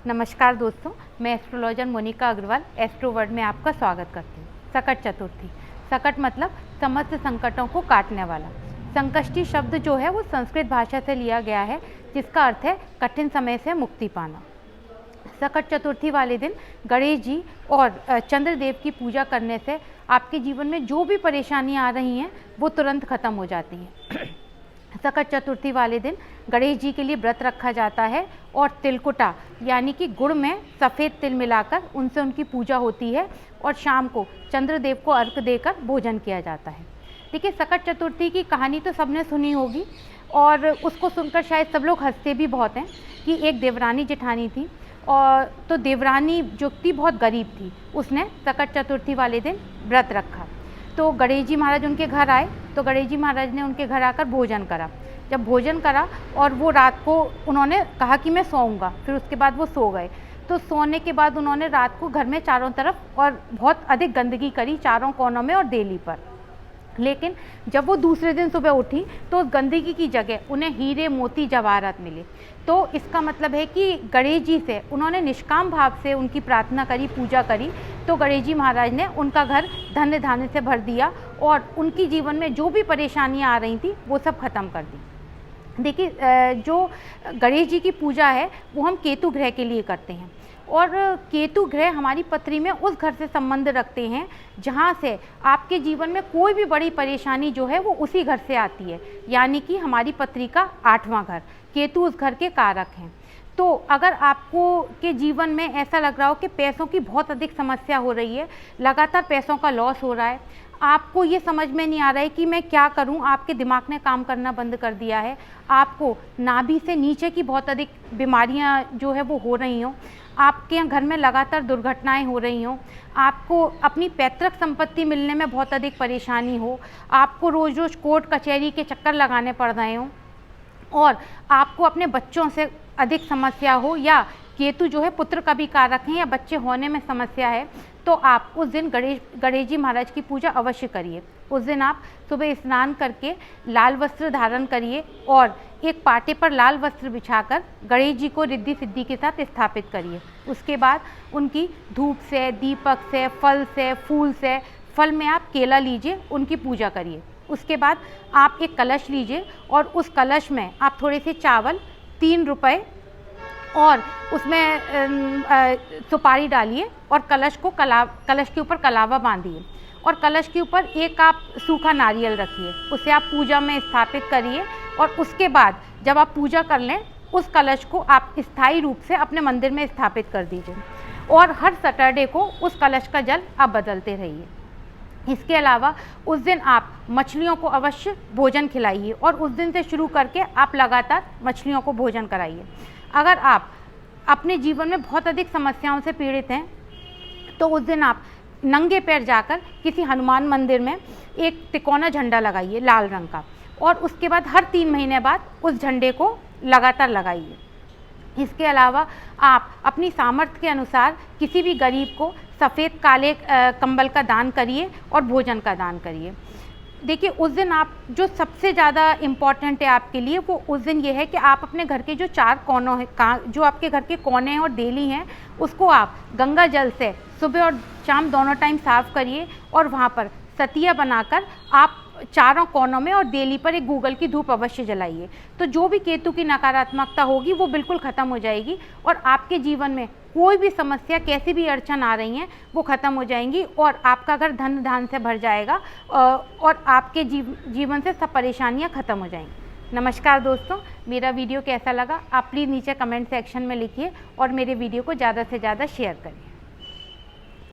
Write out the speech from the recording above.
नमस्कार दोस्तों, मैं astrologer Monika Agrawal astro word में आपका स्वागत करती हूँ। सकट चतुर्थी। सकट मतलब समस्त संकटों को काटने वाला। संकष्टी शब्द जो है वो संस्कृत भाषा से लिया गया है, जिसका अर्थ है कठिन समय से मुक्ति पाना। सकट चतुर्थी वाले दिन गणेश जी और चंद्रदेव की पूजा करने से आपके जीवन में जो भी परेशानियाँ आ रही हैं वो तुरंत खत्म हो जाती हैं। सकट चतुर्थी वाले दिन गणेश जी के लिए व्रत रखा जाता है और तिलकुटा यानी कि गुड़ में सफ़ेद तिल मिलाकर उनसे उनकी पूजा होती है और शाम को चंद्रदेव को अर्घ देकर भोजन किया जाता है। देखिए, सकट चतुर्थी की कहानी तो सबने सुनी होगी और उसको सुनकर शायद सब लोग हंसते भी बहुत हैं कि एक देवरानी जेठानी थी और तो देवरानी जो थी बहुत गरीब थी, उसने सकट चतुर्थी वाले दिन व्रत रखा। तो गणेश जी महाराज उनके घर आए तो गणेश जी महाराज ने उनके घर आकर भोजन करा। जब भोजन करा और वो रात को उन्होंने कहा कि मैं सोऊंगा, फिर उसके बाद वो सो गए। तो सोने के बाद उन्होंने रात को घर में चारों तरफ और बहुत अधिक गंदगी करी, चारों कोनों में और देली पर। लेकिन जब वो दूसरे दिन सुबह उठी तो उस गंदगी की जगह उन्हें हीरे मोती जवाहरात मिले। तो इसका मतलब है कि गणेश जी से उन्होंने निष्काम भाव से उनकी प्रार्थना करी, पूजा करी, तो गणेश जी महाराज ने उनका घर धन्य धान्य से भर दिया और उनकी जीवन में जो भी परेशानियां आ रही थी वो सब खत्म कर दी। देखिए, जो गणेश जी की पूजा है वो हम केतु ग्रह के लिए करते हैं और केतु ग्रह हमारी पत्री में उस घर से संबंध रखते हैं जहाँ से आपके जीवन में कोई भी बड़ी परेशानी जो है वो उसी घर से आती है, यानी कि हमारी पत्री का 8वां घर। केतु उस घर के कारक हैं। तो अगर आपको के जीवन में ऐसा लग रहा हो कि पैसों की बहुत अधिक समस्या हो रही है, लगातार पैसों का लॉस हो रहा है, आपको ये समझ में नहीं आ रहा है कि मैं क्या करूं, आपके दिमाग ने काम करना बंद कर दिया है, आपको नाभि से नीचे की बहुत अधिक बीमारियां जो है वो हो रही हों, आपके यहाँ घर में लगातार दुर्घटनाएं हो रही हों, आपको अपनी पैतृक संपत्ति मिलने में बहुत अधिक परेशानी हो, आपको रोज़ रोज़ कोर्ट कचहरी के चक्कर लगाने पड़ रहे हों और आपको अपने बच्चों से अधिक समस्या हो, या केतु जो है पुत्र का भी कारक है, या बच्चे होने में समस्या है, तो आप उस दिन गणेश जी महाराज की पूजा अवश्य करिए। उस दिन आप सुबह स्नान करके लाल वस्त्र धारण करिए और एक पाटे पर लाल वस्त्र बिछाकर गणेश जी को रिद्धि सिद्धि के साथ स्थापित करिए। उसके बाद उनकी धूप से, दीपक से, फल से, फूल से, फल में आप केला लीजिए, उनकी पूजा करिए। उसके बाद आप एक कलश लीजिए और उस कलश में आप थोड़े से चावल, 3 रुपए और उसमें सुपारी डालिए और कलश के ऊपर कलावा बांधिए और कलश के ऊपर एक आप सूखा नारियल रखिए, उसे आप पूजा में स्थापित करिए और उसके बाद जब आप पूजा कर लें उस कलश को आप स्थायी रूप से अपने मंदिर में स्थापित कर दीजिए और हर सैटरडे को उस कलश का जल आप बदलते रहिए। इसके अलावा उस दिन आप मछलियों को अवश्य भोजन खिलाइए और उस दिन से शुरू करके आप लगातार मछलियों को भोजन कराइए। अगर आप अपने जीवन में बहुत अधिक समस्याओं से पीड़ित हैं तो उस दिन आप नंगे पैर जाकर किसी हनुमान मंदिर में एक तिकोना झंडा लगाइए लाल रंग का और उसके बाद हर 3 महीने बाद उस झंडे को लगातार लगाइए। इसके अलावा आप अपनी सामर्थ्य के अनुसार किसी भी गरीब को सफ़ेद काले कंबल का दान करिए और भोजन का दान करिए। देखिए, उस दिन आप जो सबसे ज़्यादा इम्पॉर्टेंट है आपके लिए वो उस दिन ये है कि आप अपने घर के जो 4 कोनों हैं, जो आपके घर के कोने हैं और देली हैं, उसको आप गंगा जल से सुबह और शाम दोनों टाइम साफ़ करिए और वहाँ पर सतिया बनाकर आप चारों कोनों में और देली पर एक गूगल की धूप अवश्य जलाइए। तो जो भी केतु की नकारात्मकता होगी वो बिल्कुल ख़त्म हो जाएगी और आपके जीवन में कोई भी समस्या, कैसी भी अड़चन आ रही हैं वो ख़त्म हो जाएंगी और आपका घर धन धान से भर जाएगा और आपके जीवन से सब परेशानियां ख़त्म हो जाएंगी। नमस्कार दोस्तों, मेरा वीडियो कैसा लगा आप प्लीज़ नीचे कमेंट सेक्शन में लिखिए और मेरे वीडियो को ज़्यादा से ज़्यादा शेयर करिए।